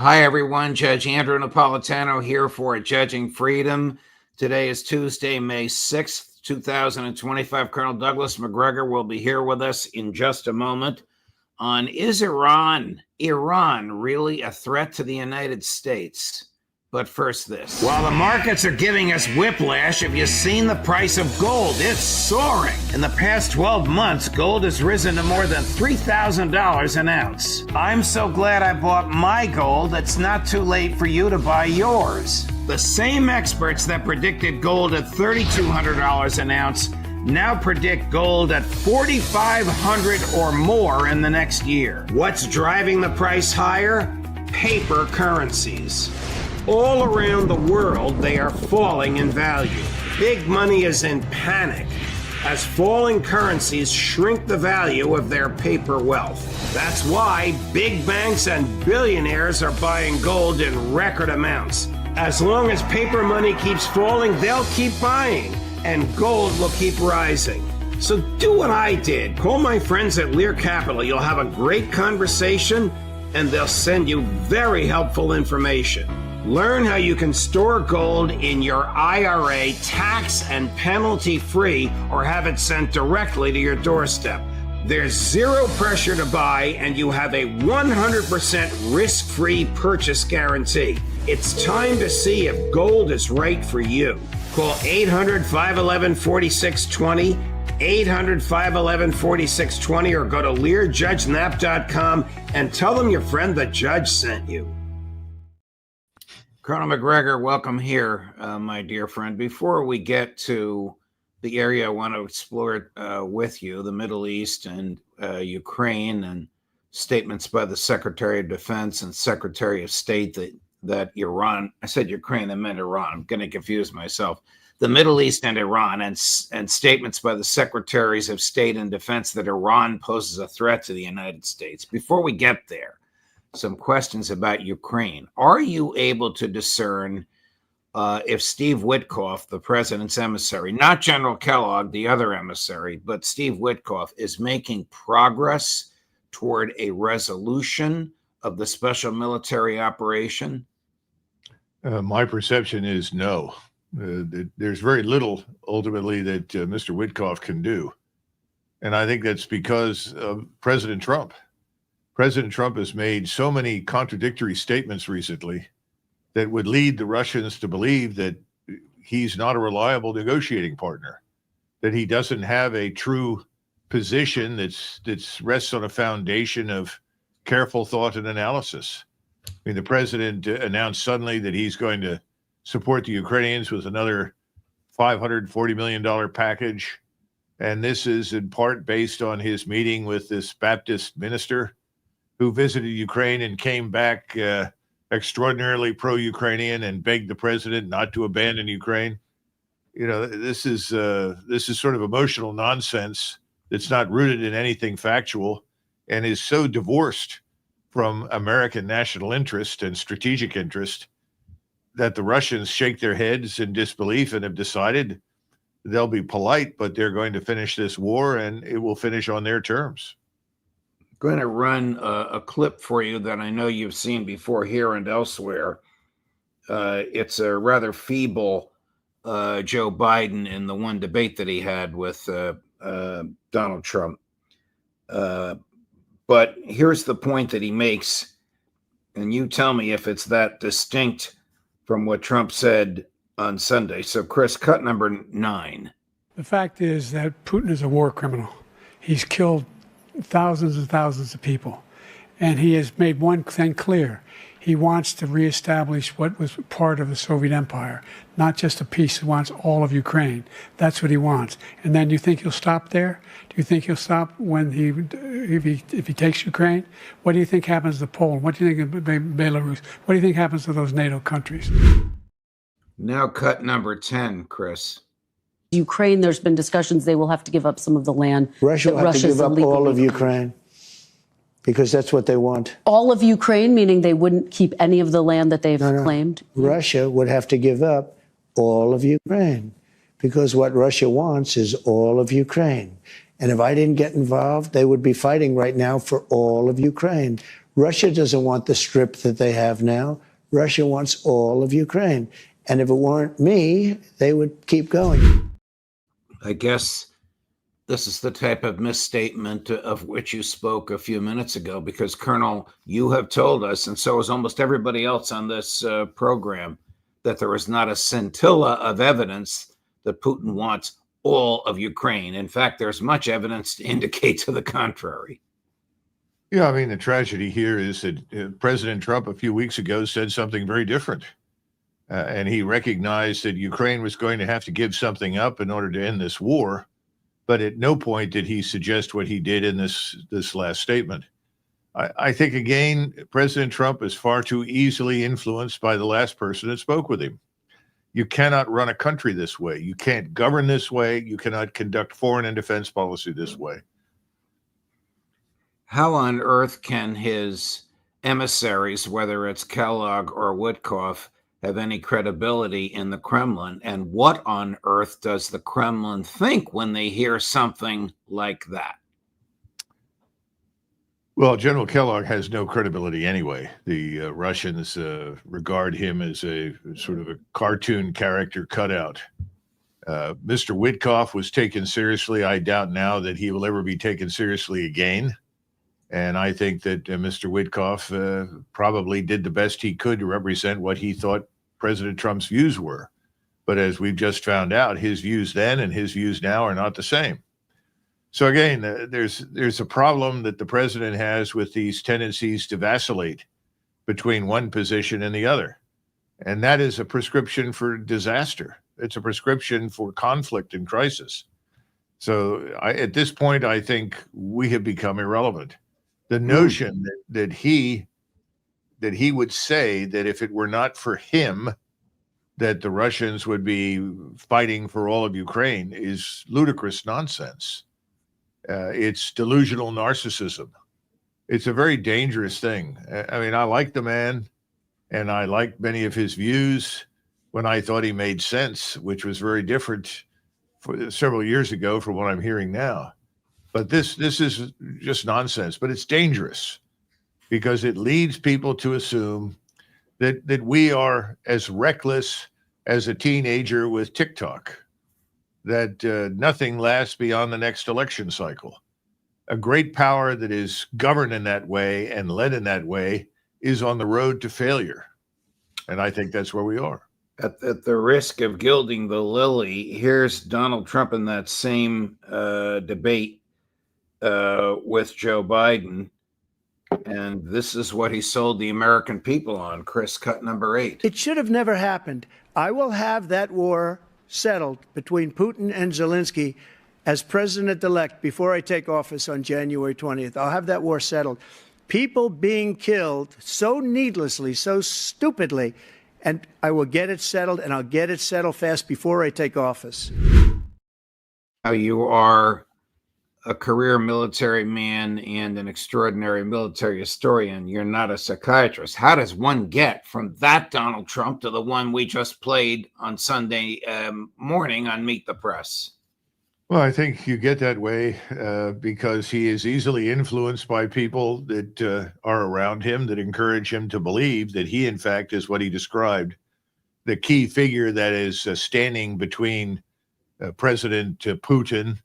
Hi, everyone. Judge Andrew Napolitano here for Judging Freedom. Today is Tuesday, May 6th, 2025. Colonel Douglas Macgregor will be here with us in just a moment on is Iran really a threat to the United States? But first this. While the markets are giving us whiplash, have you seen the price of gold? It's soaring. In the past 12 months, gold has risen to more than $3,000 an ounce. I'm so glad I bought my gold. It's not too late for you to buy yours. The same experts that predicted gold at $3,200 an ounce now predict gold at $4,500 or more in the next year. What's driving the price higher? Paper currencies. All around the world, they are falling in value. Big money is in panic as falling currencies shrink the value of their paper wealth. That's why big banks and billionaires are buying gold in record amounts. As long as paper money keeps falling, they'll keep buying, and gold will keep rising. So do what I did. Call my friends at Lear Capital. You'll have a great conversation, and they'll send you very helpful information. Learn how you can store gold in your IRA tax and penalty free or have it sent directly to your doorstep. There's zero pressure to buy and you have a 100% risk-free purchase guarantee. It's time to see if gold is right for you. Call 800-511-4620, 800-511-4620 or go to LearJudgeNap.com and tell them your friend the judge sent you. Colonel Macgregor, welcome here, my dear friend. Before we get to the area I want to explore with you, the Middle East and Ukraine, and statements by the Secretary of Defense and Secretary of State that Iran, I said Ukraine, I meant Iran. I'm going to confuse myself. The Middle East and Iran, and statements by the Secretaries of State and Defense that Iran poses a threat to the United States. Before we get there, some questions about Ukraine. Are you able to discern if Steve Witkoff, the president's emissary, not General Kellogg, the other emissary, but Steve Witkoff, is making progress toward a resolution of the special military operation? My perception is no. There's very little, ultimately, that Mr. Witkoff can do. And I think that's because of President Trump. President Trump has made so many contradictory statements recently that would lead the Russians to believe that he's not a reliable negotiating partner, that he doesn't have a true position that rests on a foundation of careful thought and analysis. I mean, the president announced suddenly that he's going to support the Ukrainians with another $540 million package. And this is in part based on his meeting with this Baptist minister who visited Ukraine and came back extraordinarily pro-Ukrainian and begged the president not to abandon Ukraine. You know, this is sort of emotional nonsense that's not rooted in anything factual and is so divorced from American national interest and strategic interest that the Russians shake their heads in disbelief and have decided they'll be polite, but they're going to finish this war and it will finish on their terms. Going to run a clip for you that I know you've seen before here and elsewhere. It's a rather feeble Joe Biden in the one debate that he had with Donald Trump. But here's the point that he makes, and you tell me if it's that distinct from what Trump said on Sunday. So, Chris, cut number 9. The fact is that Putin is a war criminal. He's killed thousands and thousands of people. And he has made one thing clear. He wants to reestablish what was part of the Soviet Empire, not just a piece. He wants all of Ukraine. That's what he wants. And then you think he'll stop there? Do you think he'll stop when if he takes Ukraine? What do you think happens to Poland? What do you think of Belarus? What do you think happens to those NATO countries? Now cut number 10, Chris. Ukraine, there's been discussions they will have to give up some of the land. Russia will have to give up all of Ukraine because that's what they want. All of Ukraine, meaning they wouldn't keep any of the land that they've claimed? Russia would have to give up all of Ukraine because what Russia wants is all of Ukraine. And if I didn't get involved, they would be fighting right now for all of Ukraine. Russia doesn't want the strip that they have now. Russia wants all of Ukraine. And if it weren't me, they would keep going. I guess this is the type of misstatement of which you spoke a few minutes ago, because, Colonel, you have told us, and so has almost everybody else on this program, that there is not a scintilla of evidence that Putin wants all of Ukraine. In fact, there's much evidence to indicate to the contrary. Yeah, I mean, the tragedy here is that President Trump a few weeks ago said something very different. And he recognized that Ukraine was going to have to give something up in order to end this war. But at no point did he suggest what he did in this last statement. I think, again, President Trump is far too easily influenced by the last person that spoke with him. You cannot run a country this way. You can't govern this way. You cannot conduct foreign and defense policy this way. How on earth can his emissaries, whether it's Kellogg or Witkoff, have any credibility in the Kremlin? And what on earth does the Kremlin think when they hear something like that? Well, General Kellogg has no credibility anyway. The Russians regard him as a sort of a cartoon character cutout. Mr. Witkoff was taken seriously. I doubt now that he will ever be taken seriously again. And I think that Mr. Witkoff probably did the best he could to represent what he thought President Trump's views were. But as we've just found out, his views then and his views now are not the same. So again, there's a problem that the president has with these tendencies to vacillate between one position and the other. And that is a prescription for disaster. It's a prescription for conflict and crisis. So at this point, I think we have become irrelevant. The notion that he would say that if it were not for him, that the Russians would be fighting for all of Ukraine is ludicrous nonsense. It's delusional narcissism. It's a very dangerous thing. I mean, I like the man, and I liked many of his views when I thought he made sense, which was very different for several years ago from what I'm hearing now. But this is just nonsense, but it's dangerous because it leads people to assume that we are as reckless as a teenager with TikTok, that nothing lasts beyond the next election cycle. A great power that is governed in that way and led in that way is on the road to failure. And I think that's where we are. At the risk of gilding the lily, here's Donald Trump in that same debate with Joe Biden. And this is what he sold the American people on. Chris, cut number 8. It should have never happened. I will have that war settled between Putin and Zelensky as president-elect before I take office on January 20th. I'll have that war settled. People being killed so needlessly, so stupidly, and I will get it settled, and I'll get it settled fast before I take office. Now, you are a career military man and an extraordinary military historian. You're not a psychiatrist. How does one get from that Donald Trump to the one we just played on Sunday morning on Meet the Press? Well, I think you get that way because he is easily influenced by people that are around him that encourage him to believe that he, in fact, is what he described, the key figure that is standing between President Putin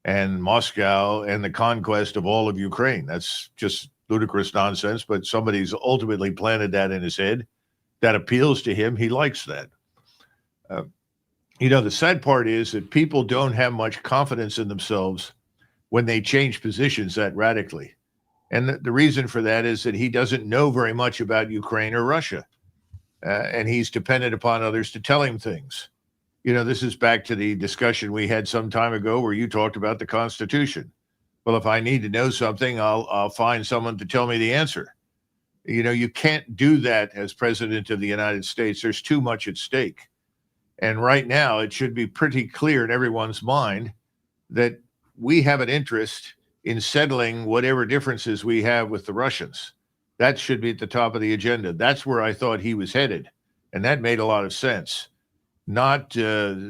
and Moscow and the conquest of all of Ukraine. That's just ludicrous nonsense, but somebody's ultimately planted that in his head. That appeals to him. He likes that. The sad part is that people don't have much confidence in themselves when they change positions that radically. And the reason for that is that he doesn't know very much about Ukraine or Russia. And he's dependent upon others to tell him things. This is back to the discussion we had some time ago where you talked about the Constitution. Well, if I need to know something, I'll find someone to tell me the answer. You can't do that as president of the United States. There's too much at stake. And right now, it should be pretty clear in everyone's mind that we have an interest in settling whatever differences we have with the Russians. That should be at the top of the agenda. That's where I thought he was headed. And that made a lot of sense. Not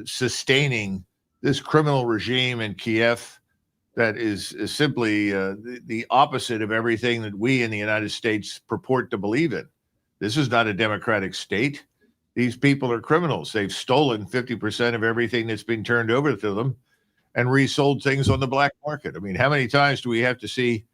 sustaining this criminal regime in Kiev that is simply the opposite of everything that we in the United States purport to believe in. This is not a democratic state. These people are criminals. They've stolen 50% of everything that's been turned over to them and resold things on the black market. I mean, how many times do we have to see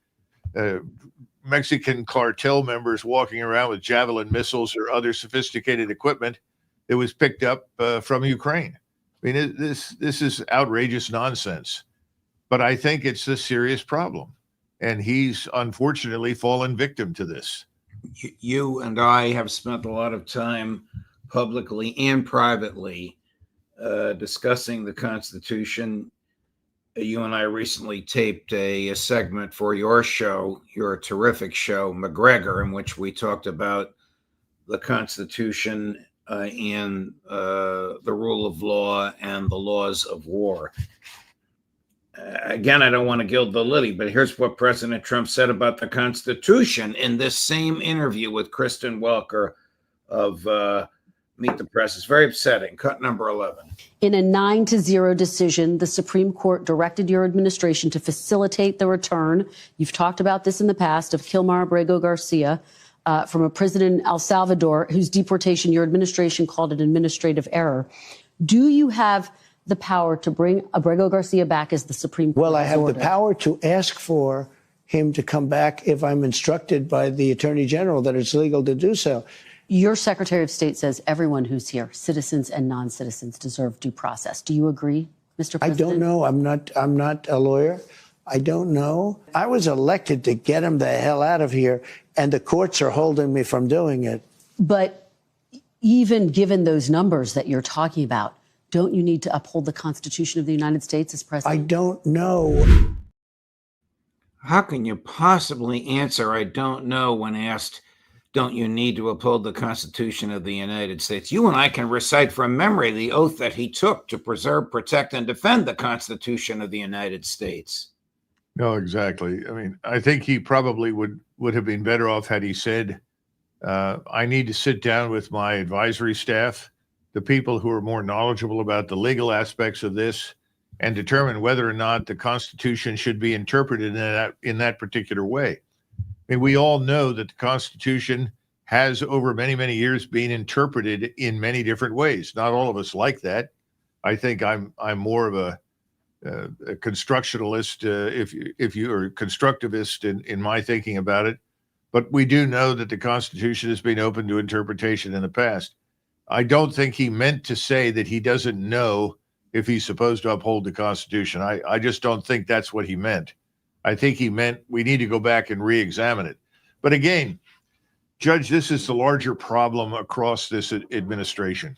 Mexican cartel members walking around with Javelin missiles or other sophisticated equipment that was picked up from Ukraine? I mean, this is outrageous nonsense. But I think it's a serious problem. And he's unfortunately fallen victim to this. You and I have spent a lot of time publicly and privately discussing the Constitution. You and I recently taped a segment for your show, your terrific show, Macgregor, in which we talked about the Constitution and the rule of law and the laws of war. Again, I don't want to gild the lily, but here's what President Trump said about the Constitution in this same interview with Kristen Welker of Meet the Press. It's very upsetting. Cut number 11. In a 9-0 decision, the Supreme Court directed your administration to facilitate the return, you've talked about this in the past, of Kilmar Abrego Garcia from a prison in El Salvador, whose deportation your administration called an administrative error. Do you have the power to bring Abrego Garcia back as the Supreme Court? Well, I have ordered? the power to ask for him to come back if I'm instructed by the Attorney General that it's legal to do so. Your Secretary of State says everyone who's here, citizens and non-citizens, deserve due process. Do you agree, Mr. President? I don't know. I'm not a lawyer. I don't know. I was elected to get him the hell out of here, and the courts are holding me from doing it. But even given those numbers that you're talking about, don't you need to uphold the Constitution of the United States as president? I don't know. How can you possibly answer, I don't know, when asked, don't you need to uphold the Constitution of the United States? You and I can recite from memory the oath that he took to preserve, protect, and defend the Constitution of the United States. No, exactly. I mean, I think he probably would have been better off had he said, I need to sit down with my advisory staff, the people who are more knowledgeable about the legal aspects of this, and determine whether or not the Constitution should be interpreted in that particular way. I mean, we all know that the Constitution has over many, many years been interpreted in many different ways. Not all of us like that. I think I'm more of a constructionalist, if you are constructivist in my thinking about it. But we do know that the Constitution has been open to interpretation in the past. I don't think he meant to say that he doesn't know if he's supposed to uphold the Constitution. I just don't think that's what he meant. I think he meant we need to go back and re-examine it. But again, Judge, this is the larger problem across this administration.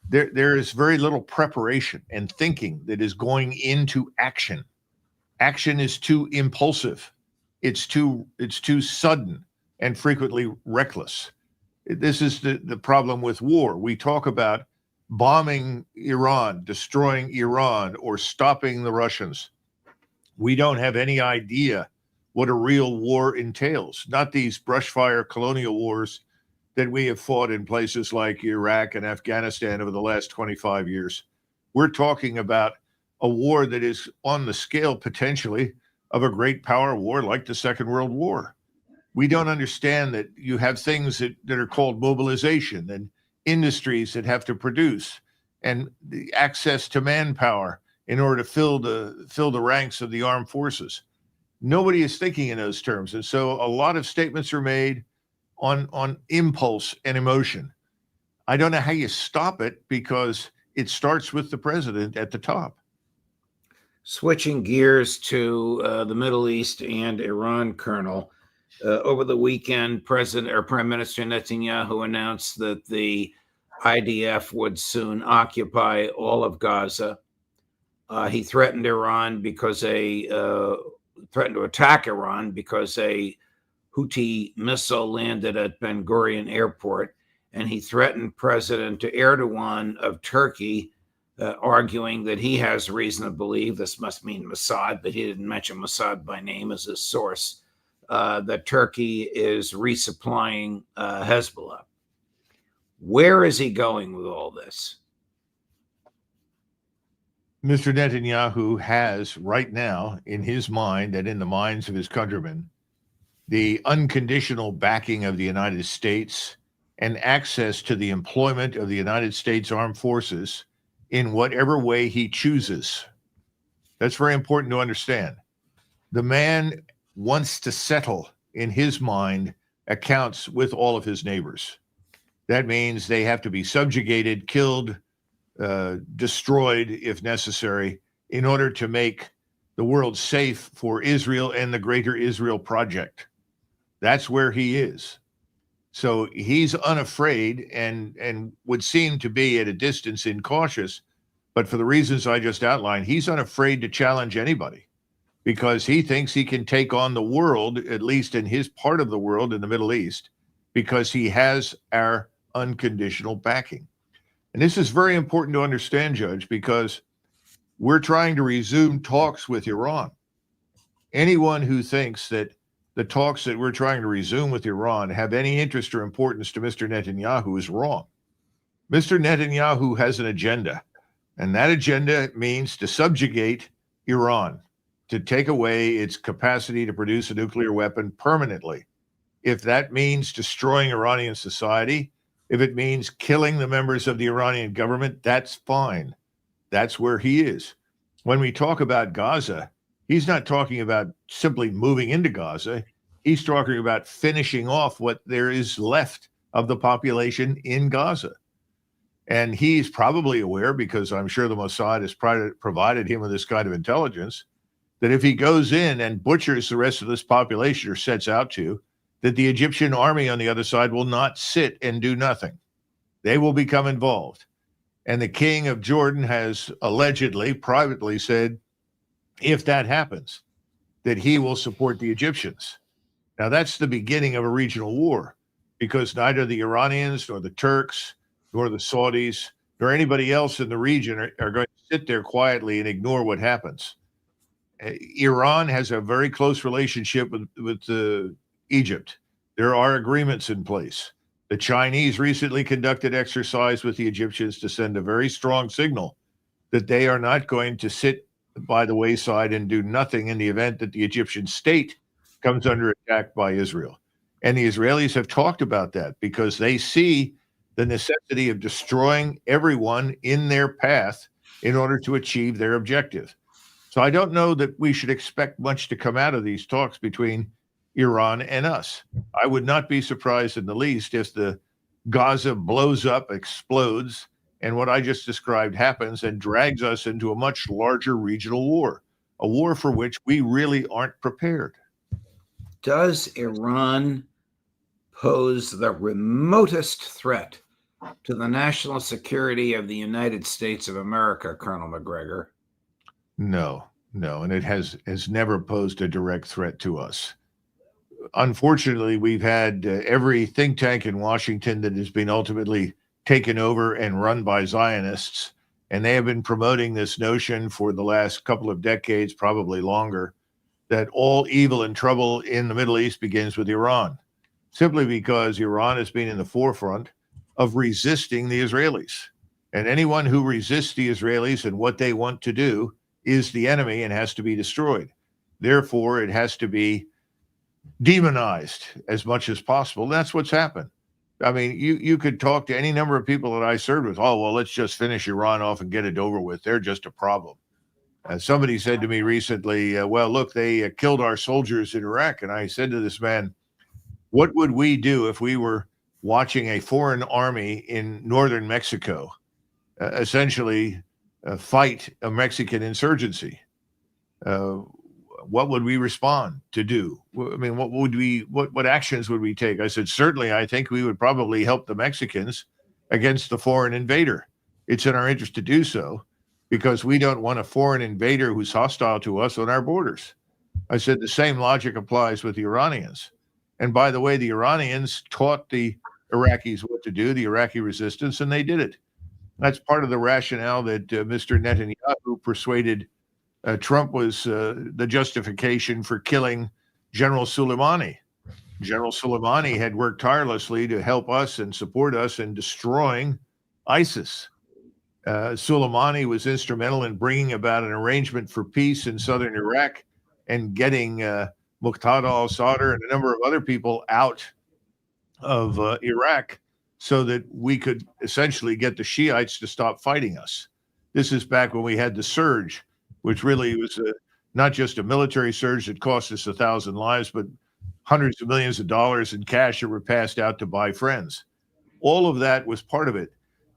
There is very little preparation and thinking that is going into action. Action is too impulsive. It's too sudden and frequently reckless. This is the problem with war. We talk about bombing Iran, destroying Iran, or stopping the Russians. We don't have any idea what a real war entails, not these brushfire colonial wars that we have fought in places like Iraq and Afghanistan over the last 25 years. We're talking about a war that is on the scale potentially of a great power war like the Second World War. We don't understand that you have things that are called mobilization and industries that have to produce and the access to manpower in order to fill the ranks of the armed forces. Nobody is thinking in those terms. And so a lot of statements are made on impulse and emotion. I don't know how you stop it because it starts with the president at the top. Switching gears to the Middle East and Iran, Colonel. Over the weekend, Prime Minister Netanyahu announced that the IDF would soon occupy all of Gaza. He threatened Iran because threatened to attack Iran because a Houthi missile landed at Ben Gurion Airport, and he threatened President Erdogan of Turkey, arguing that he has reason to believe, this must mean Mossad, but he didn't mention Mossad by name as a source, that Turkey is resupplying Hezbollah. Where is he going with all this? Mr. Netanyahu has right now in his mind and in the minds of his countrymen the unconditional backing of the United States and access to the employment of the United States Armed Forces in whatever way he chooses. That's very important to understand. The man wants to settle in his mind accounts with all of his neighbors. That means they have to be subjugated, killed, destroyed if necessary, in order to make the world safe for Israel and the greater Israel project. That's where he is. So he's unafraid and would seem to be at a distance incautious, but for the reasons I just outlined, he's unafraid to challenge anybody because he thinks he can take on the world, at least in his part of the world in the Middle East, because he has our unconditional backing. And this is very important to understand, Judge, because we're trying to resume talks with Iran. Anyone who thinks that the talks that we're trying to resume with Iran have any interest or importance to Mr. Netanyahu is wrong. Mr. Netanyahu has an agenda, and that agenda means to subjugate Iran, to take away its capacity to produce a nuclear weapon permanently. If that means destroying Iranian society, if it means killing the members of the Iranian government, that's fine. That's where he is. When we talk about Gaza, he's not talking about simply moving into Gaza. He's talking about finishing off what there is left of the population in Gaza. And he's probably aware, because I'm sure the Mossad has provided him with this kind of intelligence, that if he goes in and butchers the rest of this population or sets out to, that the Egyptian army on the other side will not sit and do nothing. They will become involved. And the king of Jordan has allegedly, privately said, if that happens, that he will support the Egyptians. Now, that's the beginning of a regional war, because neither the Iranians nor the Turks nor the Saudis nor anybody else in the region are going to sit there quietly and ignore what happens. Iran has a very close relationship with Egypt. There are agreements in place. The Chinese recently conducted exercise with the Egyptians to send a very strong signal that they are not going to sit by the wayside and do nothing in the event that the Egyptian state comes under attack by Israel. And the Israelis have talked about that because they see the necessity of destroying everyone in their path in order to achieve their objective. So I don't know that we should expect much to come out of these talks between Iran and us. I would not be surprised in the least if the Gaza blows up, explodes, and what I just described happens and drags us into a much larger regional war, a war for which we really aren't prepared. Does Iran pose the remotest threat to the national security of the United States of America, Colonel Macgregor? No, and it has never posed a direct threat to us. Unfortunately, we've had every think tank in Washington that has been ultimately taken over and run by Zionists, and they have been promoting this notion for the last couple of decades, probably longer, that all evil and trouble in the Middle East begins with Iran, simply because Iran has been in the forefront of resisting the Israelis. And anyone who resists the Israelis and what they want to do is the enemy and has to be destroyed. Therefore, it has to be demonized as much as possible. That's what's happened. I mean, you could talk to any number of people that I served with. Oh, well, let's just finish Iran off and get it over with. They're just a problem. Somebody said to me recently, well, look, they killed our soldiers in Iraq. And I said to this man, what would we do if we were watching a foreign army in northern Mexico essentially fight a Mexican insurgency? What would we respond to do? I mean, what actions would we take? I said, certainly, I think we would probably help the Mexicans against the foreign invader. It's in our interest to do so because we don't want a foreign invader who's hostile to us on our borders. I said, the same logic applies with the Iranians. And by the way, the Iranians taught the Iraqis what to do, the Iraqi resistance, and they did it. That's part of the rationale that Mr. Netanyahu persuaded Trump was the justification for killing General Soleimani. General Soleimani had worked tirelessly to help us and support us in destroying ISIS. Soleimani was instrumental in bringing about an arrangement for peace in southern Iraq and getting Muqtada al-Sadr and a number of other people out of Iraq so that we could essentially get the Shiites to stop fighting us. This is back when we had the surge, which really was not just a military surge that cost us 1,000 lives, but hundreds of millions of dollars in cash that were passed out to buy friends. All of that was part of it.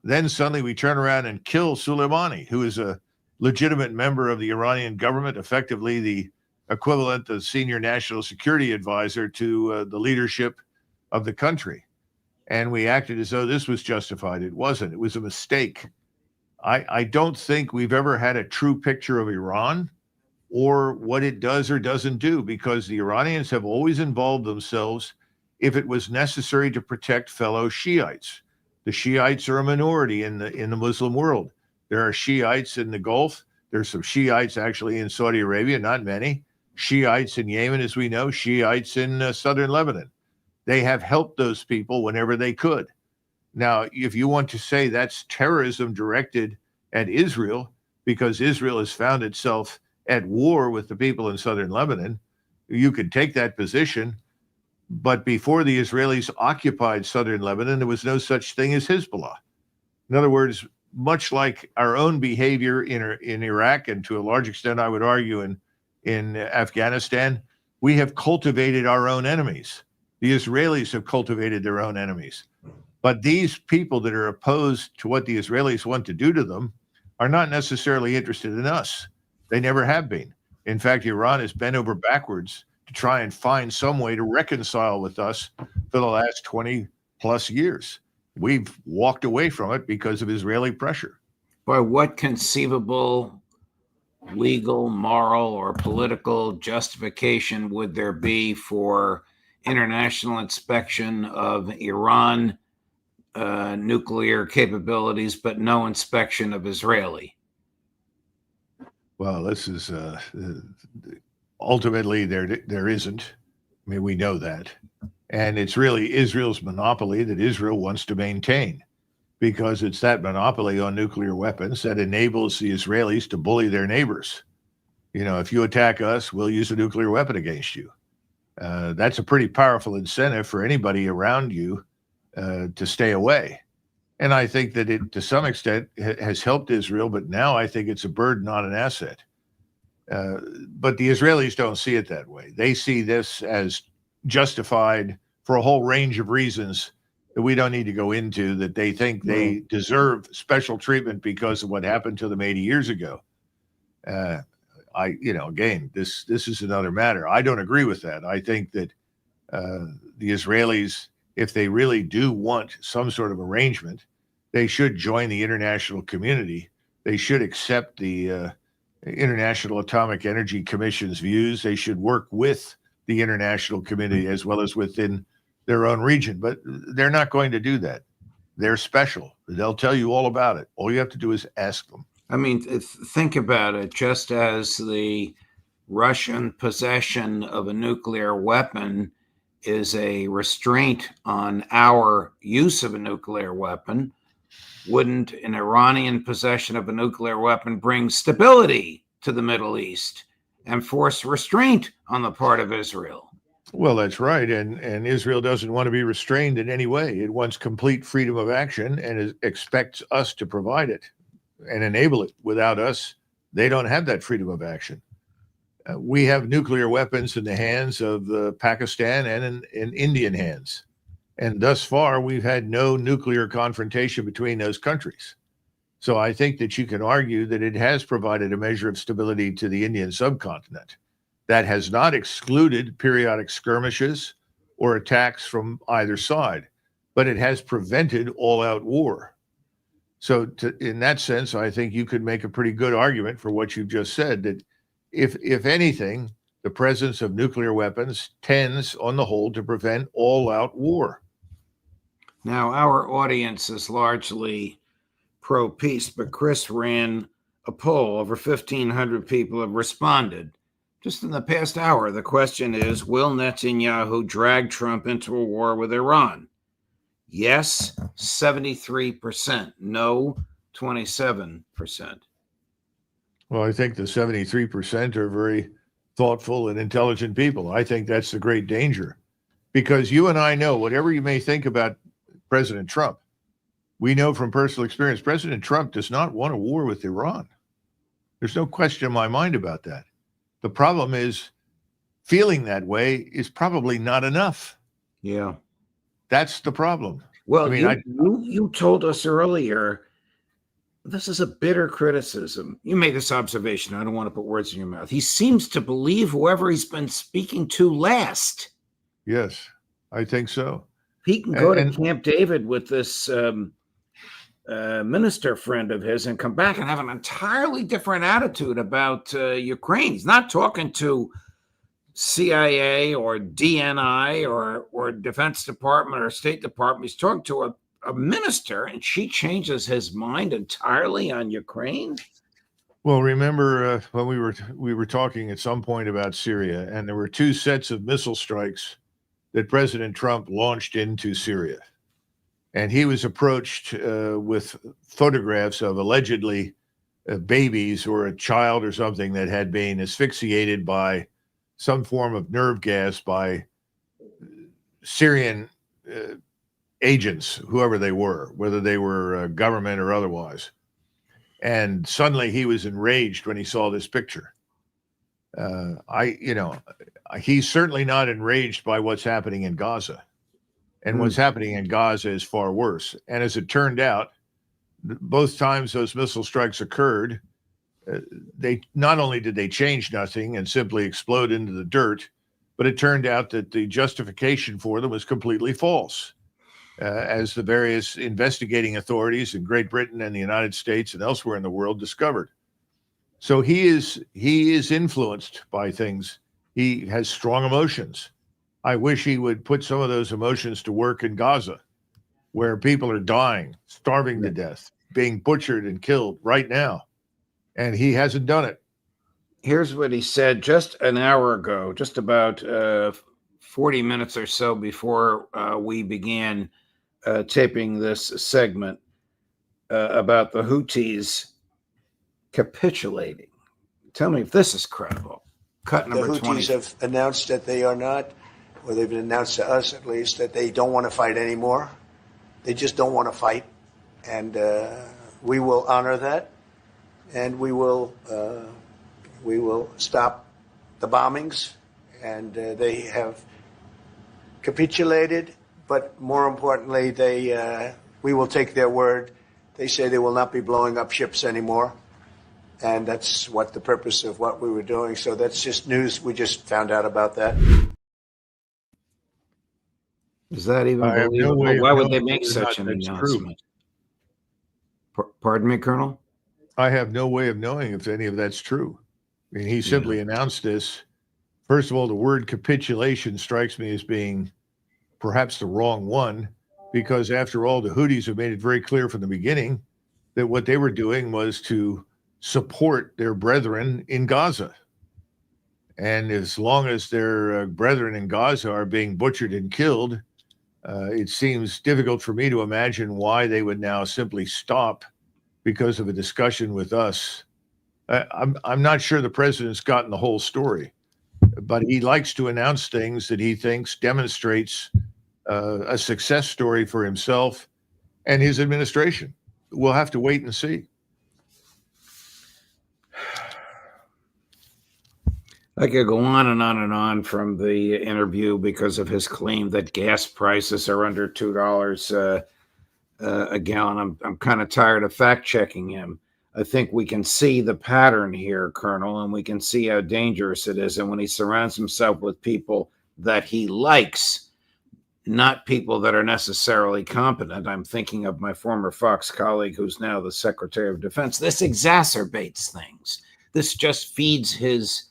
Then suddenly we turn around and kill Soleimani, who is a legitimate member of the Iranian government, effectively the equivalent of senior national security advisor to the leadership of the country. And we acted as though this was justified. It wasn't. It was a mistake. I don't think we've ever had a true picture of Iran or what it does or doesn't do, because the Iranians have always involved themselves if it was necessary to protect fellow Shiites. The Shiites are a minority in the Muslim world. There are Shiites in the Gulf. There's some Shiites actually in Saudi Arabia, not many. Shiites in Yemen, as we know, Shiites in southern Lebanon. They have helped those people whenever they could. Now, if you want to say that's terrorism directed at Israel, because Israel has found itself at war with the people in southern Lebanon, you could take that position. But before the Israelis occupied southern Lebanon, there was no such thing as Hezbollah. In other words, much like our own behavior in Iraq, and to a large extent, I would argue, in Afghanistan, we have cultivated our own enemies. The Israelis have cultivated their own enemies. But these people that are opposed to what the Israelis want to do to them are not necessarily interested in us. They never have been. In fact, Iran has bent over backwards to try and find some way to reconcile with us for the last 20 plus years. We've walked away from it because of Israeli pressure. By what conceivable legal, moral, or political justification would there be for international inspection of Iran nuclear capabilities, but no inspection of Israeli? Well, this is ultimately there isn't. I mean, we know that. And it's really Israel's monopoly that Israel wants to maintain, because it's that monopoly on nuclear weapons that enables the Israelis to bully their neighbors. You know, if you attack us, we'll use a nuclear weapon against you. That's a pretty powerful incentive for anybody around you to stay away. And I think that it, to some extent, has helped Israel, but now I think it's a burden, not an asset. But the Israelis don't see it that way. They see this as justified for a whole range of reasons that we don't need to go into, that they think they deserve special treatment because of what happened to them 80 years ago. Again, this is another matter. I don't agree with that. I think that the Israelis, if they really do want some sort of arrangement, they should join the international community. They should accept the International Atomic Energy Commission's views. They should work with the international community as well as within their own region. But they're not going to do that. They're special. They'll tell you all about it. All you have to do is ask them. I mean, think about it. Just as the Russian possession of a nuclear weapon is a restraint on our use of a nuclear weapon, wouldn't an Iranian possession of a nuclear weapon bring stability to the Middle East and force restraint on the part of Israel? Well, that's right. And Israel doesn't want to be restrained in any way. It wants complete freedom of action and expects us to provide it and enable it. Without us, they don't have that freedom of action. We have nuclear weapons in the hands of Pakistan and in Indian hands. And thus far, we've had no nuclear confrontation between those countries. So I think that you can argue that it has provided a measure of stability to the Indian subcontinent. That has not excluded periodic skirmishes or attacks from either side, but it has prevented all-out war. So in that sense, I think you could make a pretty good argument for what you've just said, that if anything, the presence of nuclear weapons tends, on the whole, to prevent all-out war. Now, our audience is largely pro-peace, but Chris ran a poll. Over 1,500 people have responded. Just in the past hour, the question is, will Netanyahu drag Trump into a war with Iran? Yes, 73%. No, 27%. Well, I think the 73% are very thoughtful and intelligent people. I think that's the great danger, because you and I know, whatever you may think about President Trump, we know from personal experience, President Trump does not want a war with Iran. There's no question in my mind about that. The problem is, feeling that way is probably not enough. Yeah. That's the problem. Well, I mean, you told us earlier, this is a bitter criticism. You made this observation. I don't want to put words in your mouth. He seems to believe whoever he's been speaking to last. Yes, I think so. He can go to Camp David with this minister friend of his and come back and have an entirely different attitude about Ukraine. He's not talking to CIA or DNI or Defense Department or State Department. He's talking to a minister, and she changes his mind entirely on Ukraine. Well, remember when we were talking at some point about Syria, and there were 2 sets of missile strikes that President Trump launched into Syria, and he was approached with photographs of allegedly babies or a child or something that had been asphyxiated by some form of nerve gas by Syrian agents, whoever they were, whether they were government or otherwise. And suddenly he was enraged when he saw this picture. He's certainly not enraged by what's happening in Gaza. And what's happening in Gaza is far worse. And as it turned out, both times those missile strikes occurred, they not only did they change nothing and simply explode into the dirt, but it turned out that the justification for them was completely false, as the various investigating authorities in Great Britain and the United States and elsewhere in the world discovered. So he is influenced by things. He has strong emotions. I wish he would put some of those emotions to work in Gaza, where people are dying, starving to death, being butchered and killed right now. And he hasn't done it. Here's what he said just an hour ago, just about 40 minutes or so before we began taping this segment about the Houthis capitulating. Tell me if this is credible. Cut number 20. The Houthis have announced that they are not, or they've announced to us at least, that they don't want to fight anymore. They just don't want to fight. And we will honor that. And we will stop the bombings. And they have capitulated. But more importantly, we will take their word. They say they will not be blowing up ships anymore. And that's what the purpose of what we were doing. So that's just news. We just found out about that. Is that even believable? Why would they make such an announcement? Pardon me, Colonel? I have no way of knowing if any of that's true. I mean, he simply announced this. First of all, the word capitulation strikes me as being perhaps the wrong one, because after all, the Houthis have made it very clear from the beginning that what they were doing was to support their brethren in Gaza. And as long as their brethren in Gaza are being butchered and killed, it seems difficult for me to imagine why they would now simply stop because of a discussion with us. I'm not sure the president's gotten the whole story, but he likes to announce things that he thinks demonstrates a success story for himself and his administration. We'll have to wait and see. I could go on and on and on from the interview because of his claim that gas prices are under $2 a gallon. I'm kind of tired of fact checking him. I think we can see the pattern here, Colonel, and we can see how dangerous it is. And when he surrounds himself with people that he likes, not people that are necessarily competent. I'm thinking of my former Fox colleague who's now the Secretary of Defense. This exacerbates things. This just feeds his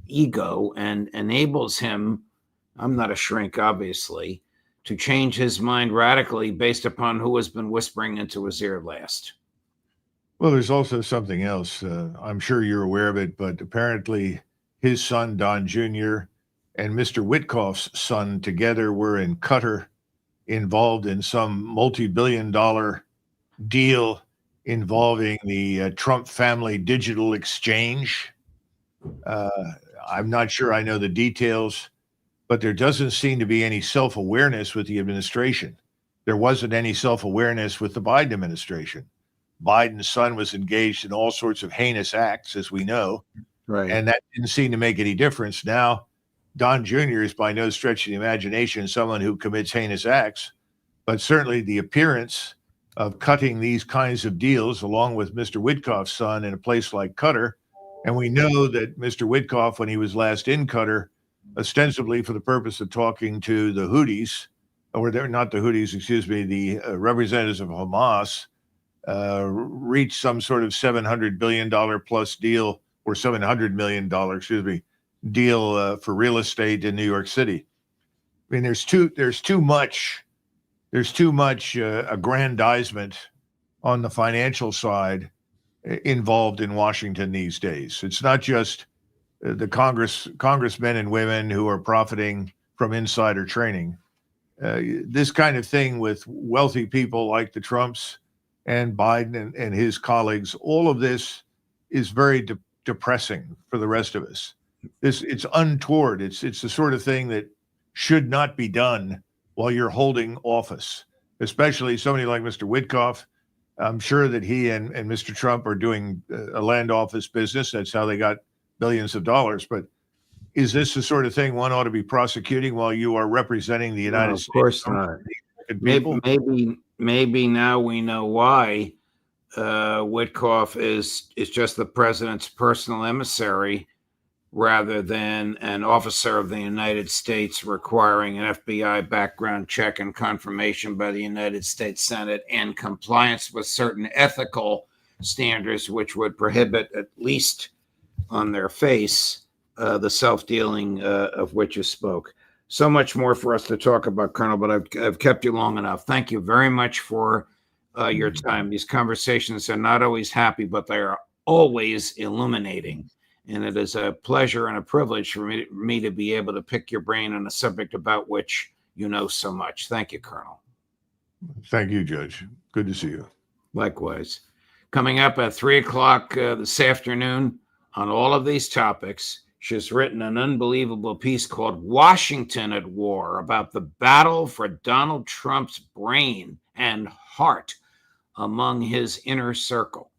ego and enables him, I'm not a shrink, obviously, to change his mind radically based upon who has been whispering into his ear last. Well, there's also something else. I'm sure you're aware of it, but apparently his son, Don Jr., and Mr. Witkoff's son together were in Qatar, involved in some multi-billion-dollar deal involving the Trump family digital exchange. I'm not sure I know the details, but there doesn't seem to be any self-awareness with the administration. There wasn't any self-awareness with the Biden administration. Biden's son was engaged in all sorts of heinous acts, as we know, Right. and that didn't seem to make any difference. Now, Don Jr. is by no stretch of the imagination someone who commits heinous acts, but certainly the appearance of cutting these kinds of deals, along with Mr. Witkoff's son, in a place like Qatar. And we know that Mr. Witkoff, when he was last in Qatar, ostensibly for the purpose of talking to the Houthis, or they're not the Houthis, excuse me, the representatives of Hamas, reached some sort of $700 billion plus deal, or $700 million, deal for real estate in New York City. I mean, there's too much aggrandizement on the financial side involved in Washington these days. It's not just the congressmen and women who are profiting from insider trading. This kind of thing with wealthy people like the Trumps and Biden and his colleagues, all of this is very depressing for the rest of us. It's untoward. It's the sort of thing that should not be done while you're holding office, especially somebody like Mr. Witkoff. I'm sure that he and Mr. Trump are doing a land office business. That's how they got billions of dollars. But is this the sort of thing one ought to be prosecuting while you are representing the United States? Of course not. Maybe now we know why Witkoff is just the president's personal emissary rather than an officer of the United States requiring an FBI background check and confirmation by the United States Senate and compliance with certain ethical standards, which would prohibit, at least on their face, the self-dealing of which you spoke. So much more for us to talk about, Colonel, but I've kept you long enough. Thank you very much for your time. These conversations are not always happy, but they are always illuminating. And it is a pleasure and a privilege for me to be able to pick your brain on a subject about which you know so much. Thank you, Colonel. Thank you, Judge. Good to see you. Likewise. Coming up at 3 o'clock this afternoon on all of these topics, she's written an unbelievable piece called Washington at War, about the battle for Donald Trump's brain and heart among his inner circle.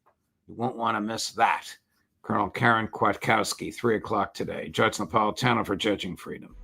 You won't want to miss that. Colonel Karen Kwiatkowski, 3 o'clock today. Judge Napolitano for Judging Freedom.